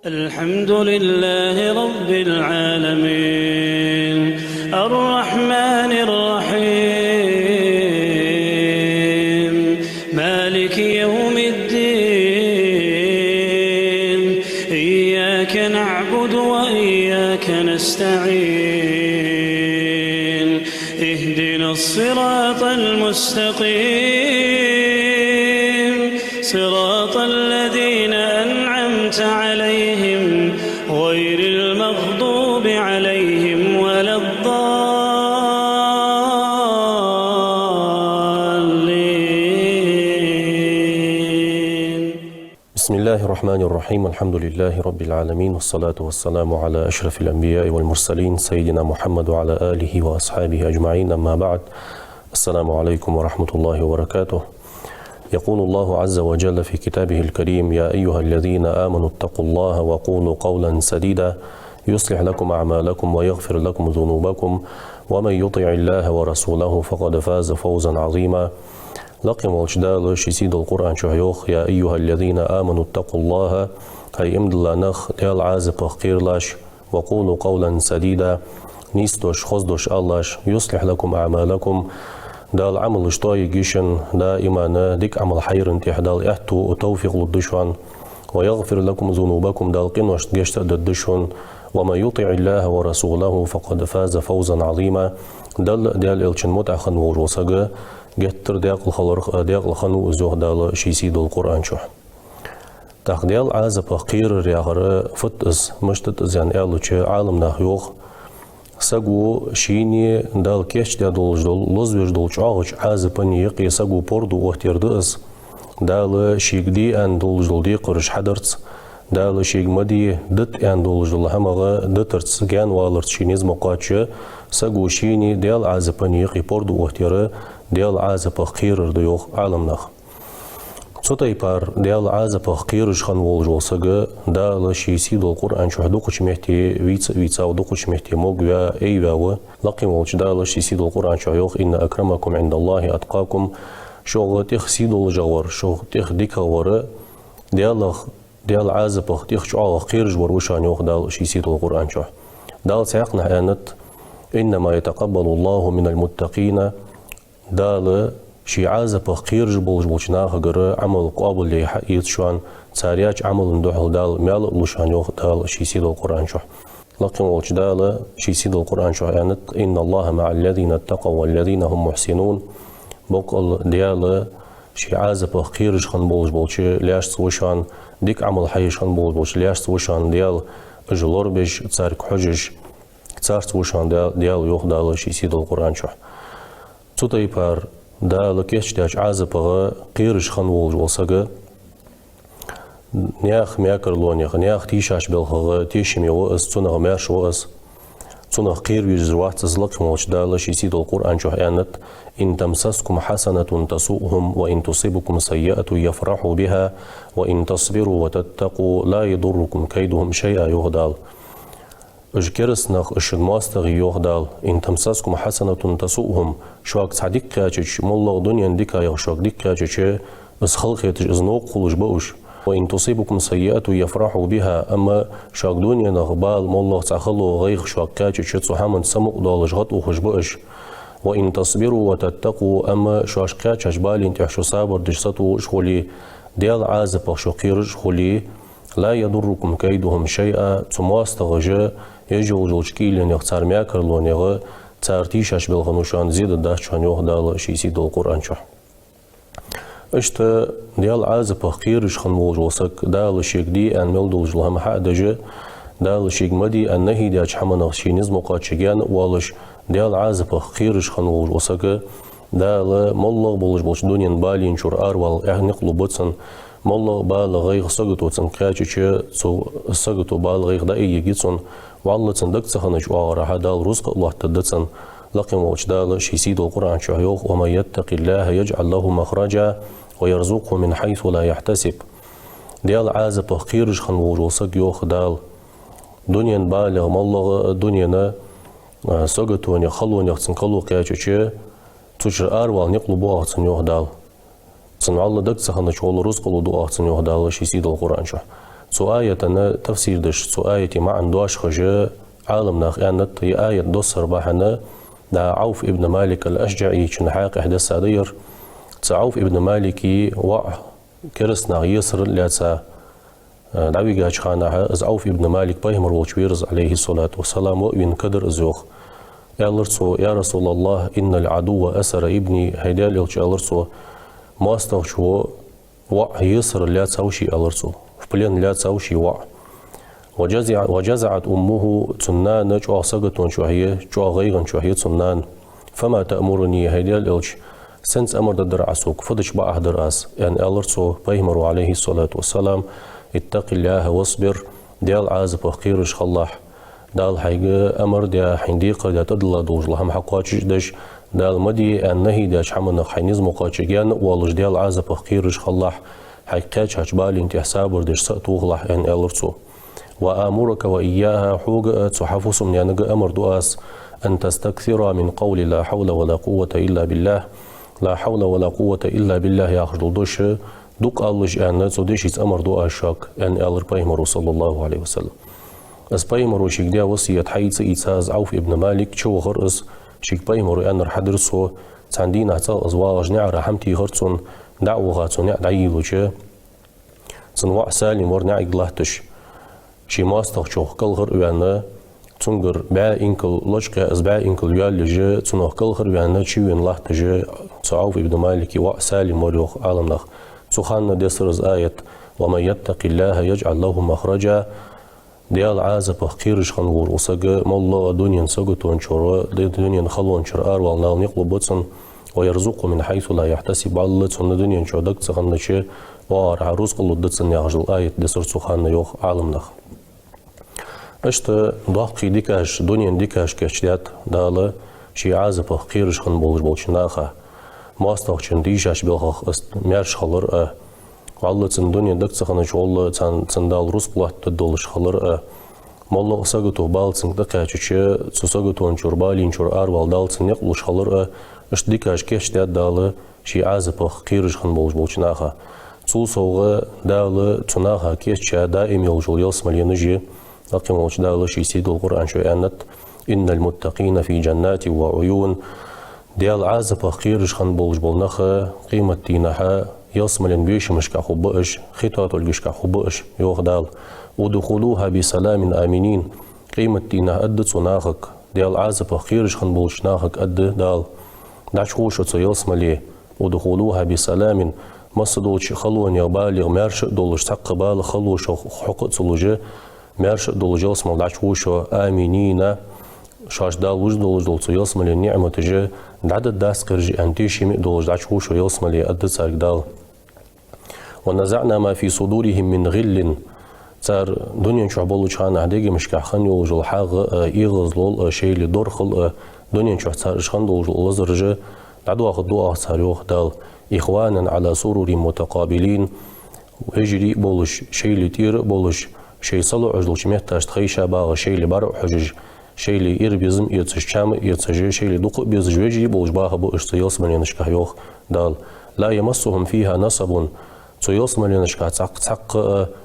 الحمد لله رب العالمين الرحمن الرحيم مالك يوم الدين إياك نعبد وإياك نستعين اهدنا الصراط المستقيم صراط الذين أنعمت عليهم غير المغضوب عليهم ولا الضالين. بسم الله الرحمن الرحيم. الحمد لله رب العالمين، والصلاة والسلام على أشرف الأنبياء والمرسلين سيدنا محمد وعلى آله وأصحابه أجمعين. أما بعد، السلام عليكم ورحمة الله وبركاته. يقول الله عز وجل في كتابه الكريم: يا أيها الذين آمنوا اتقوا الله وقولوا قولا سديدا يصلح لكم أعمالكم ويغفر لكم ذنوبكم ومن يطع الله ورسوله فقد فاز فوزا عظيما. لقم وجدال شسيد القرآن شهيوخ: يا أيها الذين آمنوا اتقوا الله هاي امد لانخ ديال عازب قيرلاش وقولوا قولا سديدا نيستوش خزدوش الله يصلح لكم أعمالكم دال عمل اشتاي جيشن دا إيمانا ديك عمل حير انتح دال احتو وتوفيق للدشون ويغفر لكم ذنوبكم دال قنوش جيشت الدشون وما يطع الله ورسوله فقد فاز فوزا عظيما. دال الچن متأخن وروساقه جتر ديق الخنو زوه دال شيسيد القرآن شو تاق ديال عازب قير رياغر فتز مشتت زيان اعلوچه عالم ناخيوخ ساقو شيني دال كيش دال لزوش دول چاغش عازبني يقي ساقو بوردو اختيردئس دال شيقدي ان دول دي قرش حدرت دال شيق مدي دت ان دول همغه دترت جان والرت شينيز مقاتشه ساقو شيني دال عازبني يقي بوردو اختيره ديال عازب قير ديوخ عالم نخ صوتي بار ديال عازب قيرش خن والجوسقه دال شيسيد القرآن شهدو قش مهتي ويتسا ودو قش مهتي موغوا ايواو لقي والج دال شيسيد القرآن شهيوخ إن أكرمكم عند الله أتقاكم شوغ تيخ سيد الجوار شوغ تيخ ديك ور ديال عازب تيخ شعاغ قيرج وروشان يوخ دال شيسيد القرآن شه دال سيقنا آنت إنما يتقبل الله من المتقين دال شي عازب قيرج بولجناغ غر عمل قابل لي حقيقة شوان تارياج عمل ندوحل دال مال لشان يوخ دال شيسيد القرآن شو لكن والج دال شيسيد القرآن شو آنت إن الله مع الذين اتقوا والذين هم محسنون بقول ديال شي عازب قيرج خن بولج لياش سوشان ديك عمل حيش خن بولج لياش سوشان ديال جلور بيش تارك حجج تار سوشان ديال يوخ دال شيسيد القرآن شو صوتي بار دال كيش داش عازبغه قيرش خن والج وسقه نياخ مياكر لونيخ نياخ تيشاش بالخغه تيشمي وأس تونغ ماش وأس تونغ قير يجروات تزلق موش دال شيسيد القرآن شو آنت إن تمسسكم حسنة تسوءهم وإن تصيبكم سيئة يفرحوا بها وإن تصبروا وتتقوا لا يضركم كيدهم شيئا يهدال اجكرسناخ اشدماستغ يوغدال إن تمسسكم حسنة تسوءهم شواك تعديك كاچش مولغ دنيا ديكا يغشواك ديك كاچش اسخلقيتش ازنوق خلوش بوش وإن تصيبكم سيئة يفرحوا بها أما شواك دنيا نغبال مولغ تعخلو غيغ شواك كاچش تصحامن سمق دالش غطو خش بوش وإن تصبروا وتتقوا أما شواش كاچش بالي انتحشو صابر دجسطو شخولي ديال عازب شو قيرج خولي لا يضركم كيدهم شيئا تمواستغجا يجول جولشكيلين يختار مياكر لونيغا تارتيشاش بالغنوشان زيد داشان يوخ دال شيسيد القرآن شو اشت ديال عازب قيرش خن والجوسك دال شيك دي ان ملدول جلهم حادجا دال شيك مدي ان نهي داش حمنا شينيز مقاتشيان والش ديال عازب قيرش خن والجوسك دال مولغ بولش دونين بالين شور اروال اغنقلو بوتسن مولغ بالغيغ سغتو تن كاچچه سو سغتو بالغيغ دا يگيتسن والله تندك تخنج وغرا هدال رزق الله تدتسن لقم وجدال شيسيد القرآن شهيوخ وما يتق الله يجعل له مخرجا ويرزقه من حيث لا يحتسب ديال عازب قيرج خن وجوسق يوخ دال دنيا بالغ مولغ دنيا سغتو ني خلون يخسن كلو كاچچه تجر اروال نقلبو اخسن يوخ دال سن الله دك سخنا شغل رزق لو دعاء سن يهدى الله شيسيد القرآن شو آية تفسير دش آية ما عندوش خجاء عالمنا خيانت هي آية دوسر بحنا دا عوف ابن مالك الأشجعي شنحاق إحدى السادير عوف ابن مالكي وع كرسنا يسر لاتسا دعوي قاش خانها از عوف ابن مالك بايمر وشويرز عليه الصلاة والسلام وإن كدر الزوخ يا رسول الله إن العدو أسر ابني هيدال يلش ألرسو ما استوشو وع يسر لاتسا وشي ألرسو فبلين لاتسا وشي وع وجزعت أمه تنان جو أصغتون شوهية جو غيغن شوهية تنان فما تأمرني هيدال يلش سنس أمر در عسوك فدش بقى درأس يعني ألرسو بايمر عليه الصلاة والسلام اتق الله واصبر ديال عازب وخيرش خلاح دال حيقى أمر ديا حنديقة ديا تدلا دوج لهم حقاتش دش دال مدي النهي ديا حمنا حينزم قاتشجان والج ديال عازب وخيرش خلاح حيقاتش هجبالي انت حسابر ديش سأتوغلح ان ألرسو وآمرك وإياها حوق تحفظ من ينقى أمر دؤاس أن تستكثر من قول لا حول ولا قوة إلا بالله لا حول ولا قوة إلا بالله ياخذ الدش دوك ألج أن توديش أمر دؤاس شاك أن ألر بايمر صلى الله عليه وسلم أس بايمر شيك ديا وصية حيث إيساز عوف ابن مالك شو غرس شيك بايمر أن حدرسو تاندين عتال أزواج نعرة حمتي غرسون دعوة دعيلو جه سنوع سالم ورنع إغلاهتش شي ماستخ شوخ كالغر وعنا تنقر باع إنكل لجقة أزباع إنكل يالجه تنوخ كالغر وعنا شوين لاهتجه تعوف ابن مالك وع سالم وريوخ عالمناخ تخان ديسرز آية ومن يتق الله يجعل له مخرجا ديال عازب خيرش خنور وسجى مالله دنيا سجت وانشر دنيا خلون شر أروال نال نقل بطن ويرزق من حيث لا يحتسب على تن دنيا شدك تخنشة وار عروس قل دتن يعجل آية دسر سخان يوخ عالمناخ اشت ضاقي ديكاش دنيا ديكاش كشتيات داله شي عازب خيرش خن بولشناخه ماستخشن ديشاش بالخ است ميرش خلر والله تن دنيا دك تخنش والله تن دال روس قلت تدولش خلر مالله سجتو بالسن دكاش سجتو انشر بالين شر أروال دالسن يقلش خلر اش ديكاش كشتيات داله شي عازب خيرش خن بولشناخه صوصوغ داله تناخه كيشا دائم يلجل يلسمل ينجي لكن وش داله شي سيد القرآن شو أنت إن المتقين في جنات وعيون ديال عازب خيرش خن بولج بولنخه قيمة دينها يلسمل بيش مش كحبش خطات الجش كحبش يوخ دال ودخلوها بسلام آمنين قيمة دينها قد تناخك ديال عازب خيرش خن بولج ناخك قد دال داش خوش يلسمل ودخلوها بسلام مصدوش خلون يبالغ مارش دولش تقبال خلوش حقوق سلوجه مارش دولج يلسمل داش خوش آمنين شاش دال وجد دولج دولت يلسمل النعمة تجه عدد داس قرج أنتيشي دولج داش خوش يلسمل قد سارك دال ونزعنا ما في صدورهم من غل صار دنيا شعبولو شان عديق مش كحخن يولج الحاغ إيغز لول شيء لدرخل دنيا شعب صار شخن دولج الوزرجه عدوا خدوا صار يوخ دال إخوانا على سرور متقابلين وهجري بولش شيء لتير بولش شيء صلوا عجل شميت تاشت خيشة باغ شيء لبرع حجج شيء لإير بيزم يتسج كام يتسج شيء لدق بيزج وجري بولش باغ بو اشتياس من ينشكه يوخ دال لا يمسهم فيها نصب تياس من ينشكه تق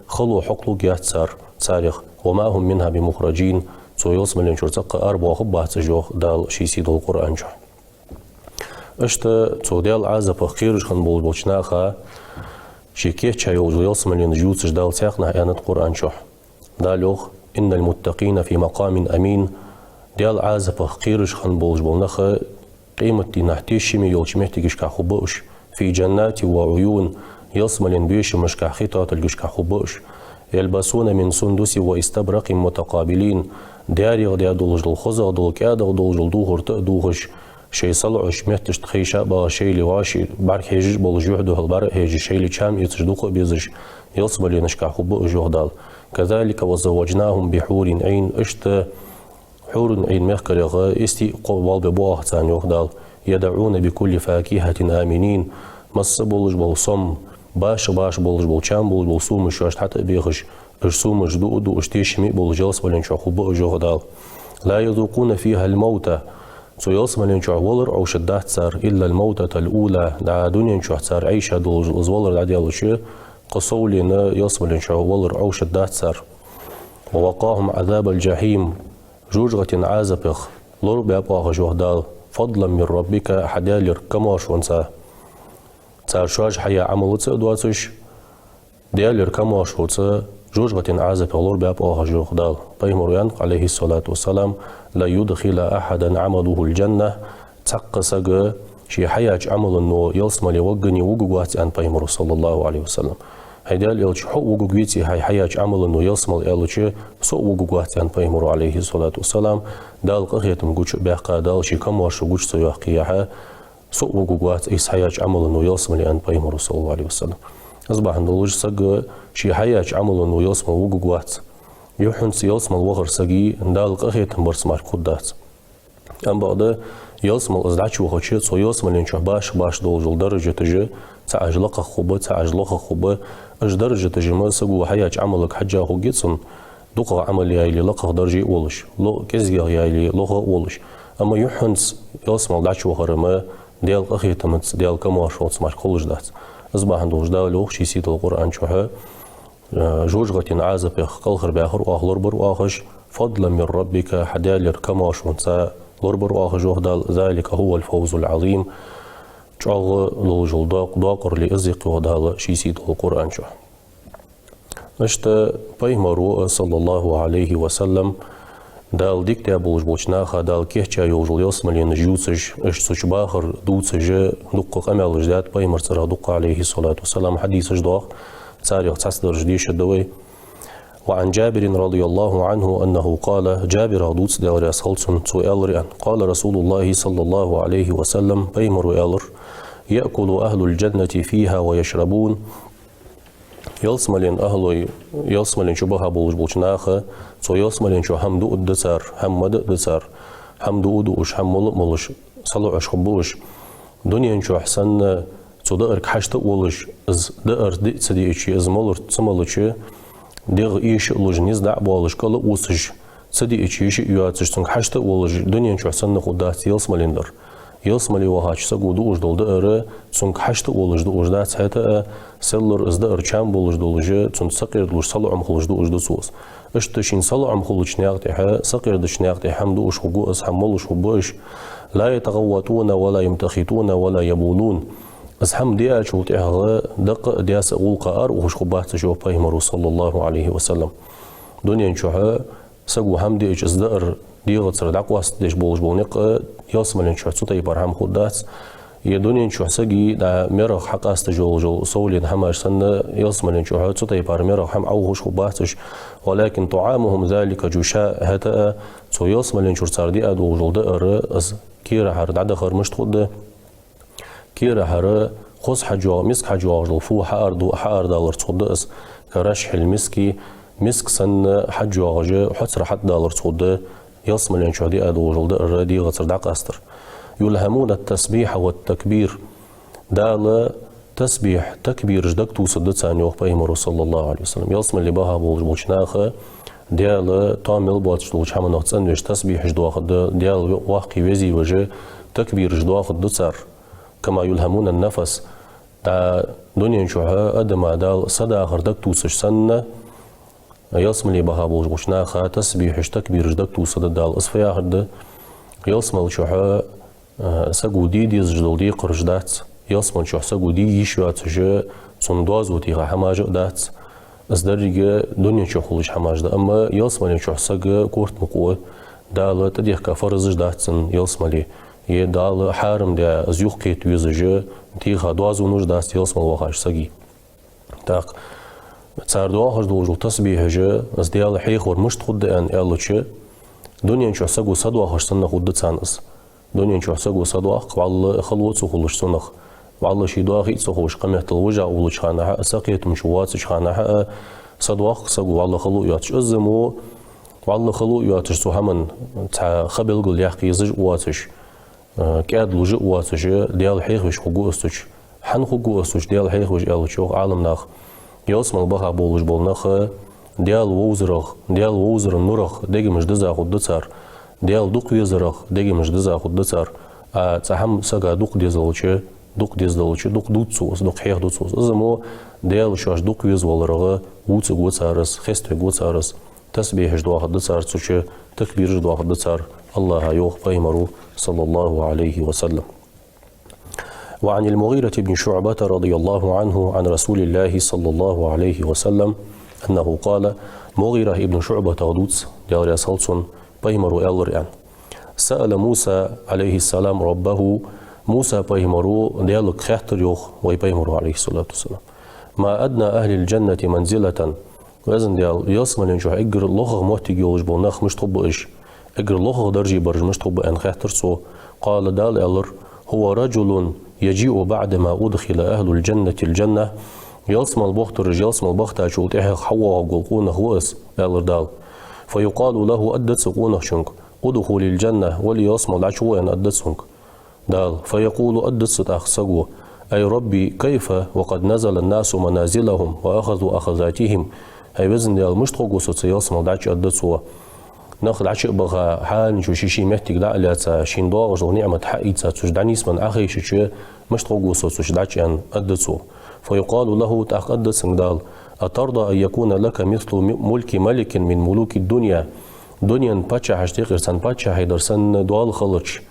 خلو حقلو جات صار تاريخ وما هم منها بمخرجين تياس من ينشر تق أربع خبات جوخ دال شيء سيد القرآن جه اشت توديال عازب خيرش خن بولشناخه شيكيه تشايو يلسمل ينجوتش دال تاخنا انت قرآن شح دالوخ ان المتقين في مقام امين ديال عازب خيرش خن بولنخه قيمه نحتيشمي يلشمهتيش كخبوش في جنات وعيون يلسمل بيش مش كخيطات الجش كخبوش يلبسون من سندس واستبرق متقابلين داري ديال دولج الخزا دول كاده دولج دوغر تدوغش شيء صلعش مهتش تخيشة با شيء لواشي برك هيجش بول جوحدو هالبر هيجي شيء لشام يتجدوق بيزش يصبر ينشكع خبو جوهدال كذلك وزوجناهم بحور عين اشت حور عين مخكرغ استي قوال ببواه تان يوهدال يدعون بكل فاكهة آمنين مص بولج بول صم باش بولج بول شام بولج بول سوم شوش حتى بيغش ارسوم جدو اشتيشمي بول جلس ولنشع خبو جوهدال لا يذوقون فيها الموتى سيصمل ينشع ولر أو شدات صار إلا الموتة الأولى دع دنيا ينشع صار عيشة دولج الأزولر دع ديالوشي قصولنا يصمل شعوال رعوش الداتسر ووقاهم عذاب الجحيم جوجغة عازبخ لور بابا جوهدال فضلا من ربك حدالر كماش ونسا تارشاج حيا عملت دواتش ديالر كماش ونسا جوجغة عازبخ لور بابا جوهدال بيمريان عليه الصلاة والسلام لا يدخل أحدا عمله الجنة تقصق شي حياج عمل انه يلسملي وقني وقوات ان بيمر صلى الله عليه وسلم هيدال يلش حق وقويتي هاي حياج عمل انه يلسمل يلش سوء وقوات ان بيمر عليه الصلاة والسلام دال قهيتم قوش بيقا دال شي كم واش قوش سيوحقيها سوء وقوات ايس حياج عمل انه يلسملي ان بيمر صلى الله عليه وسلم اصبح ندلوج سق شي حياج عمل انه يلسمل وقوات يحنس يلسمل وغر سقي دال قهيتم برسمار قدات ام بعد يلسمل ازدعش وخشيت سو يلسمل إنشا باش دولجل درجة تجي تعجلق خوبة تعجلق خوبة اش درجة تجي ما سقو حياج عملك حجا هو جيتسن دوقة عمل يايلي لقه درجة أولش لو كزيا يايلي لقه أولش أما يحنس يلسمل دعش وخرما ديال أخي تمت ديال كماش وتصمر كلش دات أصبح عندوش دالو شي سيد القرآن شوها جوجغة عازب قلخر باخر وآخر بر وآخش فضلا من ربك حدالر كماش ونسا لوربر واخجوه دال ذلك هو الفوز العظيم شاغ لوجل داقر لإزيق ودال شيسيد القرآن شو اشتا بيمرو صلى الله عليه وسلم دال ديكتا بولج بوچناخا دال كيهچا يوجل يصملين جيوتسج اش سوچ باخر دوتسج دقق امال جدات بيمر صرا دق عليه الصلاة والسلام حديث جداخ تاريخ تصدر جديش الدوي وعن جابر رضي الله عنه أنه قال جابر دوتس دال رسالسون سؤال قال رسول الله صلى الله عليه وسلم بيمر يالر يأكل أهل الجنة فيها ويشربون يلسملين أهل يلسملين شبه بولج بولشناخة سو يلسملين شو هم دو الدسار هم مد الدسار هم دو دوش هم ملش صلوعش خبوش دنيا شو أحسن سو دقرك حشت ولش از دقر دي تسدي اشي از ملر تسملشي ديغ إيش لوجنيز دع بالش كله وسج صدي إيش يواتش تنك حشته ولج دنيا شو حسن نخدات يلسمليندر يلسملي وهاش سقو دوش دول دقرة تنك حشته ولج دوش دات هتا سلر إز دقر كم بولج دولج تنك سقير دولج صلوا عم خلج دوش دسوس اشتشين صلوا عم خلج نياقتها سقير دش نياقتها هم دوش خجوس حملش خبوش لا يتغوتون ولا يمتخطون ولا يبولون أزحم ديا شو تعها دق ديا سقول قار وخش خبات شو بيمر صلى الله عليه وسلم دنيا شوها سقو هم دي إيش إصدار ديغة صار دعوة ديش بولج بونق ياسملين شو صوت يبرهم خدات يدنيا شو سقي دا مرخ حق استجول صولين همش سنة ياسملين شو صوت يبر مرخ هم أو خش خباتش ولكن طعامهم ذلك جشاء هتا سو ياسملين شو صار دي أدو جول دقر أز كيرا هرد عدا خرمشت خد كيرا هرا خص حجوا مسك حجوا جلفو حار دالر تصدقس كرشح المسكي مسك سن حجوا جا حتر حد دالر تصدق يصمل شهدي أدو جلد الردي غصر دعق أستر يلهمون التسبيح والتكبير دال تسبيح تكبير جدك توصد ثاني بيمر صلى الله عليه وسلم يصمل اللي بها بوجناخه ديال تامل باتش لوج حمن نحتسنش تسبيح جدواخ ديال واقي وزي وجه تكبير جدواخ دسر كما يلهمون النفس دا دنيا شوها أدم دال صدا خردك توسش سنة يصمل بها بوجناخه تسبيح تكبير جدك توصد دال أصفيا خرد يصمل شوها سقو دي زجدل دي قرجدات يصمل شوها سقو دي يشوات جا صندوز وتيغا حماج دات أصدرجة دنيا شو خلش حماج دا أما يصمل شوها سقو كورت مقوة دال تديخ كفرزج داتسن يصملي يدال حارم دا أزيوخ كيت يزجا تيغا دوازو نوش داست يصمل وخاش سقي تاق تسار دواخش دوجل تسبيح جا از ديال حيخ ورمشت خد أن يالوشي دنيا شو سقو صدواخش سنة خد تسانس دنيا شو سقو صدواخ والله خلوت سخلش سنخ والله شي دواخي سخوش قمه الوجع ولش خانها سقيت مشوات خانها صدواخ سقو والله خلو ياتش أزمو والله خلو ياتش سوهمن تا خبل قل يحكي زج واتش كاد لوج واتش ديال حيخ وش خجو استش حن خجو استش ديال حيخ وش يالوشوخ عالم ناخ يوسمل بها بولج بولناخ ديال ووزر نورخ ديجي مش دزا خد دسار ديال دوق يزرخ ديجي مش دزا خد دسار تهم سقا دوق ديزلوشي дук дездалчы дук дуцус дук хех дуцус измо дел шаш дук визвалрыгы уцы гоцарыс хесте гоцарыс тасбих ждуа хадцар цучы такбир ждуа хадцар الله يوخ بيمرو صلى الله عليه وسلم. وعن المغيرة بن شعبة رضي الله عنه عن رسول الله صلى الله عليه وسلم أنه قال مغيرة ابن شعبة غدوts der Salson بيمرو ألر سأل موسى عليه السلام ربه موسى بيمرو ديالك خيحتر يوخ ويبيمرو عليه الصلاة والسلام ما أدنى أهل الجنة منزلة وزن ديال يصمل نشوح إجر لغة موتي جولج بوناخ مش طب إيش إجر لغة درجي برج مش طب أن خيحتر سو قال دال ألر هو رجل يجيء بعدما أدخل أهل الجنة الجنة يصم البختر يصم البخت أشوت إحق حوا قلقونه هوس ألر دال فيقال له أدت سقونه شنك أدخل الجنة ولي يصم العشوة أن أدت سنك دال فيقول أدت ستأخ سقوه أي ربي كيف وقد نزل الناس منازلهم وأخذوا أخذاتهم أي وزن ديال مشتقو سيصم العش أدت سوا ناخذ عشق بغا حال شو شي محتاج لا لا شين دواج ونعمة حقيقة تجدنيس من أخي شو مشتقو سوتشدعش أن أدت سوا فيقال له تأخذ سندال أترضى أن يكون لك مثل ملك ملك من ملوك الدنيا دنيا باتشا هشتغل سن باتشا هيدر سن دوال خلش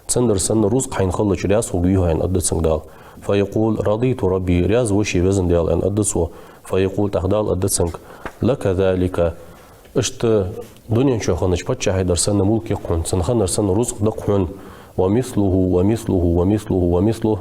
سندر سن رزق حين خلش رياس وجيوها أن أدت سندال فيقول رضيت ربي رياز وشي وزن ديال أن أدسو فيقول تخدال أدسنك لك ذلك اشت دنيا شو خنش باتشا هيدر سن ملك يقون سن خنر سن رزق دقون ومثله ومثله ومثله ومثله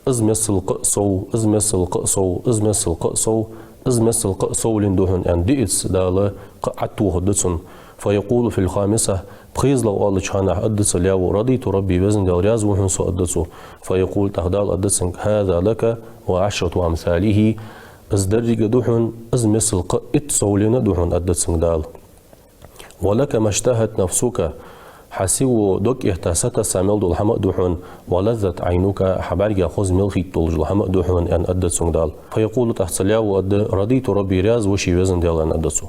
ازمس القصو ازمس القصو ازمس القصو ازمس القصو لندهن أن ديتس دال قعدتوه دتسن فيقول في الخامسة بخيز لو الله شانع أدس الياو رضيت ربي وزن ديال رياز وهنسو أدسو فيقول تخدال أدسنك هذا لك وعشرة أمثاله ازدرج دحن ازمس القئت صولنا دحن أدسنك دال ولك ما اشتهت نفسك حسيو دوك احتاسات سامل دول حمق دحن ولذت عينك حبارجا خوز ملخي طولج الحمق دحن أن أدسنك دال فيقول تحت الياو رضيت ربي رياز وشي وزن ديال أن أدسو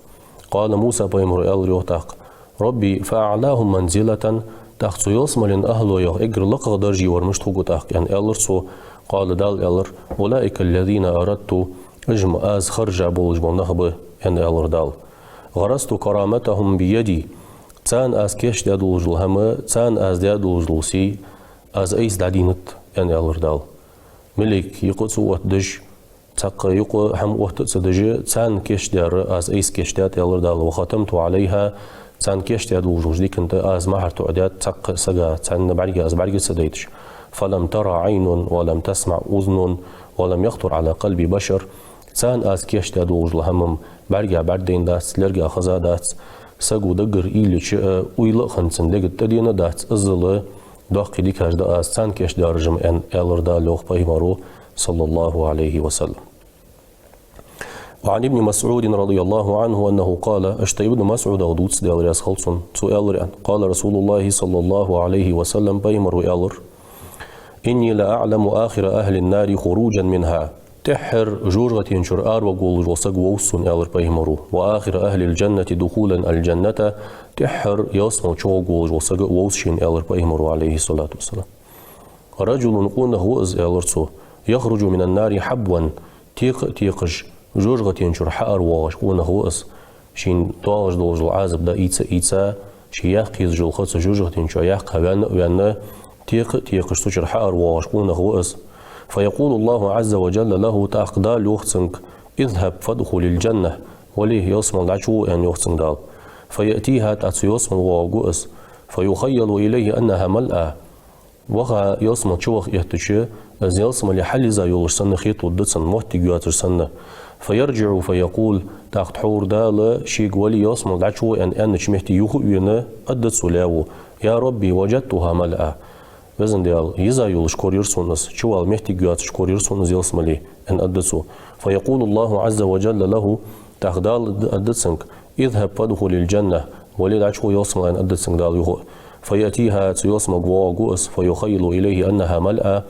قال موسى بيمر ريوه تاق ربي فأعلاهم منزلة تاق يصمل أهله يغ إجر لقغ درجي ورمشتوق تاق يعني ألرسو قال دال ألر أولئك الذين أردت أجم آز خرج بولج بالنخبه يعني ألر دال غرست كرامتهم بيدي تان آز كيش دادولج الهم تان آز دادولج السي آز أيس دادينت يعني ألر دال ملك يقصو واتدج تق يقو هم وقت صدجة تان كيش دار از ايس كيش دات يالر دال وختمت عليها تان كيش دات وجوج دي كنت از مهر تعدات تق سجا تان بعرق از بعرق سديتش فلم ترى عين ولم تسمع أذن ولم يخطر على قلب بشر تان از كيش دات وجوج الهمم بعرق بعدين دات لرجع خزا دات سجو دقر إيلش ويل خنسن دقت تدين دات أزل داقي ديك هجدا از تان كيش دار جم ان يالر دال لوخ بيمرو صلى الله عليه وسلم. وعن ابن مسعود رضي الله عنه أنه قال اشتى ابن مسعود غدوتس ديال رياس خلصن سؤال قال رسول الله صلى الله عليه وسلم بيمر ويالر إني لا أعلم آخر أهل النار خروجا منها تحر جورغة شرآر وقول وصق ووسن يالر بيمرو وآخر أهل الجنة دخولا الجنة تحر يصنع شوقول وصق ووسشن يالر بيمرو عليه الصلاة والسلام رجل قونه أز يالرسو يخرج من النار حبوا تيقج جورغة شرحار واش قونه أز شين طاج دولج العازب دا إيتسا شياق يزجل خلص جورغة شياق وأن تيقج شرحار واش قونه أز فيقول الله عز وجل له تأقدال يخسنك اذهب فادخل الجنة وليه يصمل العشو أن يخسن دال فيأتيها تأتي يصمل واقوس فيخيل إليه أنها ملأة وغا يصمل شوخ يهتشي از يصمل يحلزا يولشسن خيط ودتسن محتي ياترسن فيرجع فيقول تاخت حور دال شيق ولي يصمل دعشو أن شمحتي يخوينا أدتسو لاو يا ربي وجدتها ملأة وزن ديال يزا يولش كوريرسونس شوال محتي ياترسونس يصملي أن أدتسو فيقول الله عز وجل له تاخت دال أدتسنك اذهب فادخل الجنة ولي دعشو يصمل أن أدتسنك دال يخو فيأتيها تيصمل واقوس فيخيل إليه أنها ملأة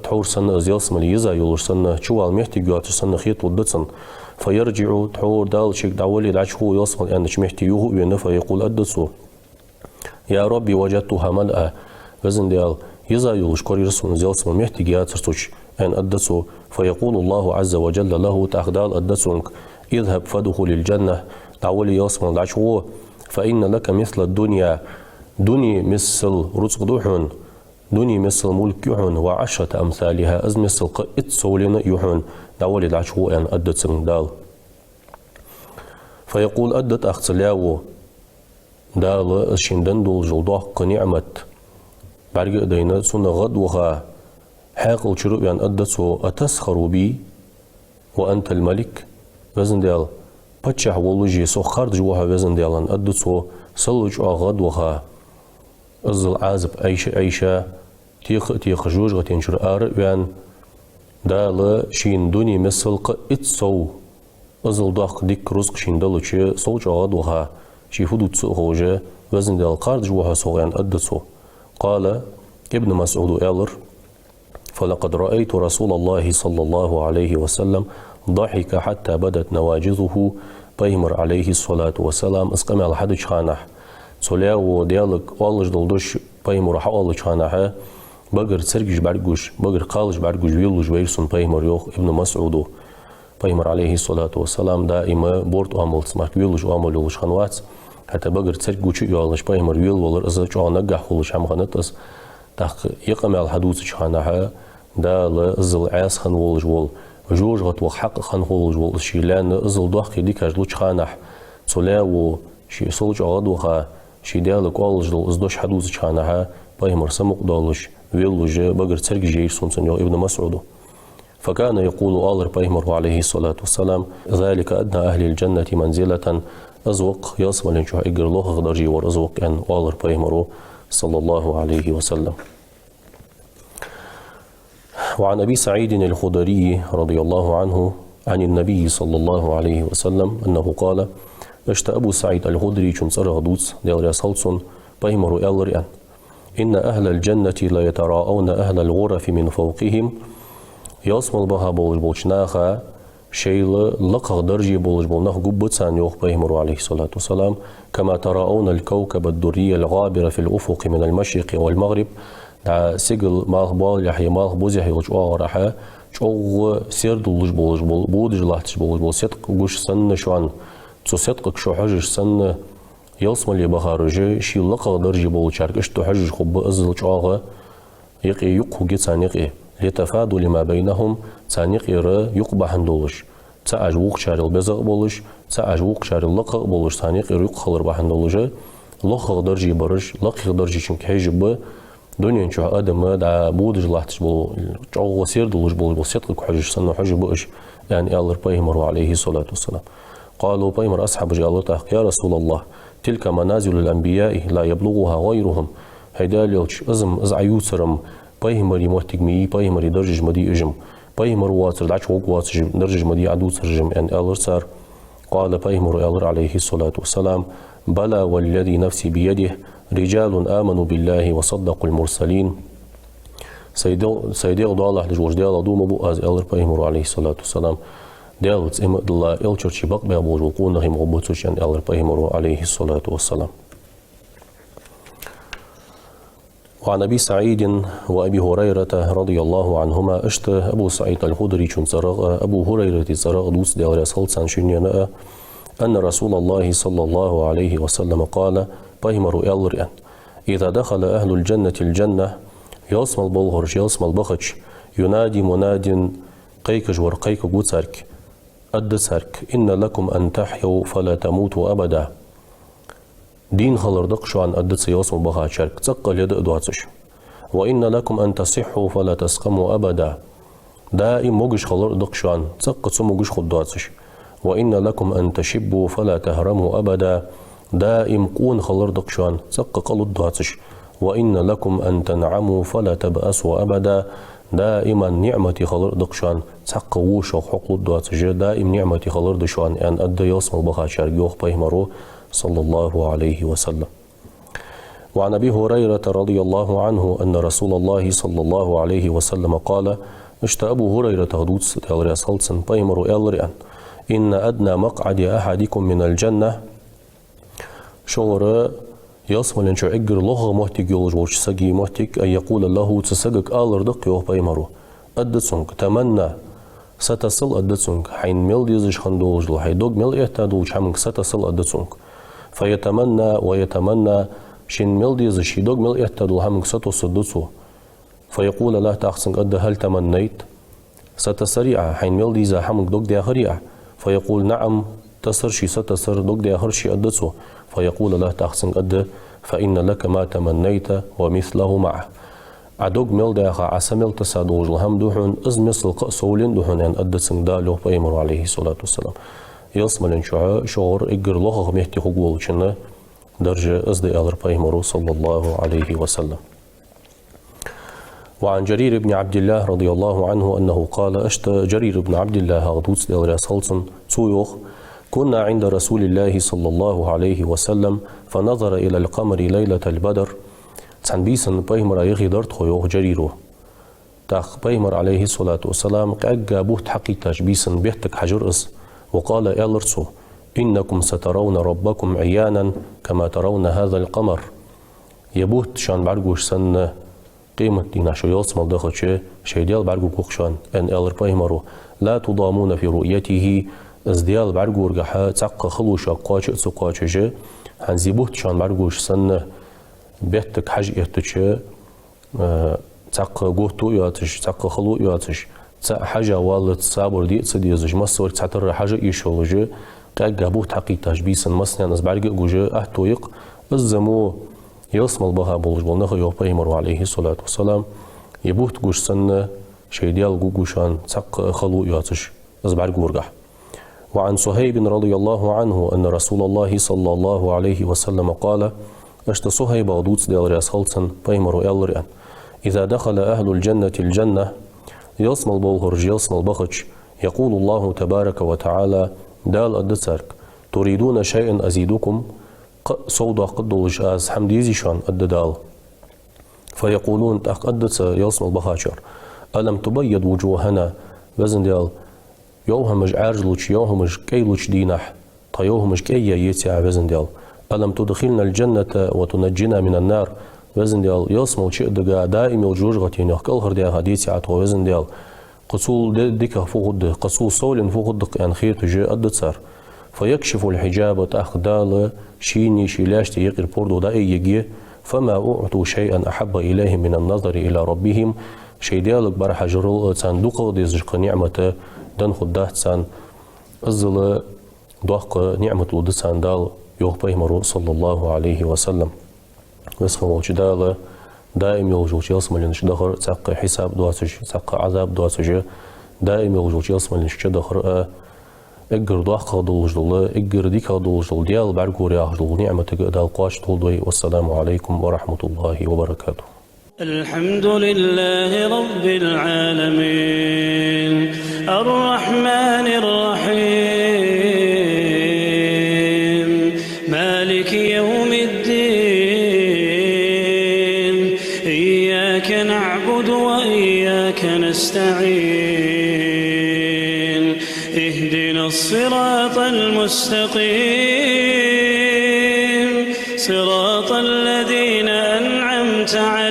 تحور سنة زيالسم يزا يولش سنة شوال محتي ياتر سنة خيط ودتسن فيرجع تحور دال شيك داولي العشقو يصمل أنش محتي يهو فيقول أدتسو يا ربي وجدتها ملأة وزن ديال يزا يولش كوريرسون زيلسون محتاج ياترتوش أن أدسو فيقول الله عز وجل له تأخدال أدسونك اذهب فادخل الجنة تعولي ياسمون العشوه فإن لك مثل الدنيا دني مثل رزق دوحون دني مثل ملك يحون وعشرة أمثالها أز مثل قئت سولين يحون تعولي العشوه أن أدسون دال فيقول أدت أختلاو دال الشندن دول جلدوه قنعمت برق دينا سنة غدوها حاقل شروع يعني أدسو أتسخر بي وأنت الملك وزن ديال بتشح والوجي سو خارج وها وزن ديالان أدسو سلوج غدوها أزل عازب أيشة تيخ جوج غتنشر آرئوان دال شين دوني مثل قئتسو أزل داق ديك رزق شين دالو شي سلوج غدوها شي فدود سوغوجة وزن ديال خارج وها سوغيان أدسو قال ابن مسعود ألر فلقد رأيت رسول الله صلى الله عليه وسلم ضحك حتى بدت نواجذه بيمر عليه الصلاة والسلام اسقم على حد شانح سولاو ديالك والج دلدوش بيمر حوالج شانح بقر سرجش برجوش بقر قالج برجوش ويلوج ويرسون بيمر يوخ ابن مسعود بيمر عليه الصلاة والسلام دائما بورت عمل سمارك ويلوج عمل يلوج خنوات حتى بقر سرجوش يالج بيمر ويل ولر ازج نجح ولش هم غنتس تاخ يقم على حدوث شانح دا لزل عاس خن ولج ول جوج غتوق حق خن ولج ول شيلان ازل دوخ ديك اجلوش خانح سولاو شي سولج غدوها شي ديالك ولج دول ازدوش حدوث شانح بايمر سمق دولش ويلوج بقر ترك جيش سمسن يو ابن مسعود فكان يقول آلر بايمر عليه الصلاة والسلام ذلك أدنى أهل الجنة منزلة أزوق يصمل شو إجر الله غدرجي ورزوق أن آلر بايمر صلى الله عليه وسلم. وعن أبي سعيد الخدري رضي الله عنه عن النبي صلى الله عليه وسلم أنه قال اشت أبو سعيد الخدري شنصر غدوس ديال رسالسون بايمر ألريان إن أهل الجنة لا يتراءون أهل الغرف من فوقهم يصمل بها بولج بولشناخا شيل لقى درجي بولج بولناخ قبتسان يوخ بايمر عليه الصلاة والسلام كما تراءون الكوكب الدري الغابر في الأفق من المشرق والمغرب دا سجل ماخ بال يحيى ماخ بوزي حيلش راحة شو سير دولج بولج بودج لحتش بولج بول صدق وش سن شوان تو صدقك شو حجج سن يلصم اللي بخارجه شي لقى درجي بولج شاركش تو حجج خب أزل شاغة يقي يقو جت سانيقي لتفادوا لما بينهم سانيقي را يقبح دولج تأج وق شار البزق بولج تأج وق شار اللقى بولج سانيقي يق خلر بحن دولجه لقى درجي برج لقى درجي شنك حجب دنيا شو آدم دا بودج لحتش بول جو سير دولج بول صدق حجج سنة حجج بقش يعني الله بايمر عليه الصلاة والسلام قالوا بايمر أصحاب الله يا رسول الله تلك منازل الأنبياء لا يبلغها غيرهم هيداليلش أزم أزعيوسرم بايمر يموتقمي بايمر درجج مدي إجم بايمر واتر دعش وق واتر درجج مدي عدو سرجم يعني الله صار قال بايمر الله عليه الصلاة والسلام بلى والذي نفسي بيده رجال آمنوا بالله وصدقوا المرسلين سيدي الله لجوج ديال دوم ابو از الله بايمر عليه الصلاة والسلام ديال ام الله الچرچي بق بابو وقونه مغبطوش ان الله بايمر عليه الصلاة والسلام. وعن أبي سعيد وأبي هريرة رضي الله عنهما اشت أبو سعيد الخدري شنصرغ أبو هريرة صرغ دوس ديال رسول سانشينينا أن رسول الله صلى الله عليه وسلم قال بايمر ألريان إذا دخل أهل الجنة الجنة يصم البلغرش يصم البخش ينادي مناد قيكج ورقيك قوتسارك أدسارك إن لكم أن تحيوا فلا تموتوا أبدا دين خلردق شوان أدس يصم بخاشارك تقل يد أدواتش وإن لكم أن تصحوا فلا تسقموا أبدا دائم موجش خلردق شوان تقل سموجش خدواتش وإن لكم أن تشبوا فلا تهرموا أبدا دائم قون خلردق شوان تقل قلد دواتش وإن لكم أن تنعموا فلا تبأسوا أبدا دائما نعمتي خلردق شوان تقل وشو حقل دواتش دائم نعمتي خلرد شوان أن أدى يصم بخاشار يوخ بيهمرو صلى الله عليه وسلم. وعن أبي هريرة رضي الله عنه أن رسول الله صلى الله عليه وسلم قال اشت أبو هريرة غدوس تغري صلصن بيمرو ألريان إن أدنى مقعد أحدكم من الجنة شغر يصمل إنشو إجر لغة مهتك يولج وش سجي مهتك أن يقول له تسجك آلر دق يوه بيمرو أدتسونك تمنى ستصل أدتسونك حين ميل يزش خندولج له حيدوق ميل إهتادولج حمك ستصل أدتسونك فيتمنى ويتمنى شين ميل يزش يدوق ميل إهتادول حمك ستصدتسو فيقول له تأخسنك أد هل تمنيت ستسريع حين ميل يزا حمك دوق دي خريع فيقول نعم تسرشي ستسر دوق دي خرشي أدتسو فيقول له تأخسنك أد فإن لك ما تمنيت ومثله معه عدوك ميل داخا عسميل تسادوج لهم دوحون إز مثل قصولين دوحون أن أدتسن دالو بيمر عليه الصلاة والسلام يصمل شعور إجر لغة مهتي خقول شنة درجة إز دي ألر بيمر صلى الله عليه وسلم. وعن جرير بن عبد الله رضي الله عنه أنه قال أشت جرير بن عبد الله غدوس دي ألر صلصن تسويوخ كنا عند رسول الله صلى الله عليه وسلم فنظر إلى القمر ليلة البدر عن بيسن بيمر يغيدرت خويوخ جريرو تاخ بيمر عليه الصلاة والسلام قاقا بوت حقيتاش بيسن بيحتك حجر إس وقال إلرسو إنكم سترون ربكم عيانا كما ترون هذا القمر يبوت شان برقوش سن قيمة دينا شو يوصمل دخل شيديال برقو كوخشان أن إلر بيمرو لا تضامون في رؤيته ازديال برقو رقحا تاق خلوشا قواش إتسو قواش جي هنزي بوت شان برقوش سن بيتك حاج إهتش تاق قوتو ياتش تاق خلو ياتش تا حاجة والد صابر دي تسديزج مصور تعتر حاجة يشولج قاقا بوت حقيتاش بيسن مصنع ناس برقو جوجي أهتويق الزمو يصمل بها بولج بولنخ يوه بيمر عليه الصلاة والسلام يبوت قوش سن شيديال قوشان تاق خلو ياتش ناس برقو ورقح. وعن صهيب رضي الله عنه أن رسول الله صلى الله عليه وسلم قال أشت صهيب ودوت ديال رياسخلصن بيمرو إلريان إذا دخل أهل الجنة الجنة يصم البولغرج يصم البخج يقول الله تبارك وتعالى دال أدسارك تريدون شيئا أزيدكم صودا قدولج آز حمديزيشان أددال فيقولون تأخ أدس يصم البخاجر ألم تبيض وجوهنا وزن ديال يوهمج عارجلوش يوهمج كيلوش دينح طيوهمج كي يتيع وزن ديال ألم تدخلنا الجنة وتنجنا من النار وزن ديال يصمو شيء دقا دائم الجوج غتين يحكال هرديا هديتي عطو وزن ديال قصول ديكا فوق قصول صول فوق الدق يعني خير تجي أدتسار فيكشف الحجاب تأخدال شيني شيلاشتي يقر بوردو دائي يجي فما أعطوا شيئا أحب إليهم من النظر إلى ربهم شي ديالك بار حجرول صندوق ديزجق نعمة دن خدات سان أزل دوق نعمة ودسان دال يوه بيمرو صلى الله عليه وسلم ويسخن وجدال دائم يوجوش يصمل لنش دخر تاق حساب دواسج تاق عذاب دواسج دائم يوجوش يصمل لنش دخر اجر دوق دولجدل اجر ديك دولجدل ديال برغور ياخدل نعمة دال قاش تولدوي والسلام عليكم ورحمة الله وبركاته. الحمد لله رب العالمين الرحمن الرحيم مالك يوم الدين إياك نعبد وإياك نستعين اهدنا الصراط المستقيم صراط الذين أنعمت عليهم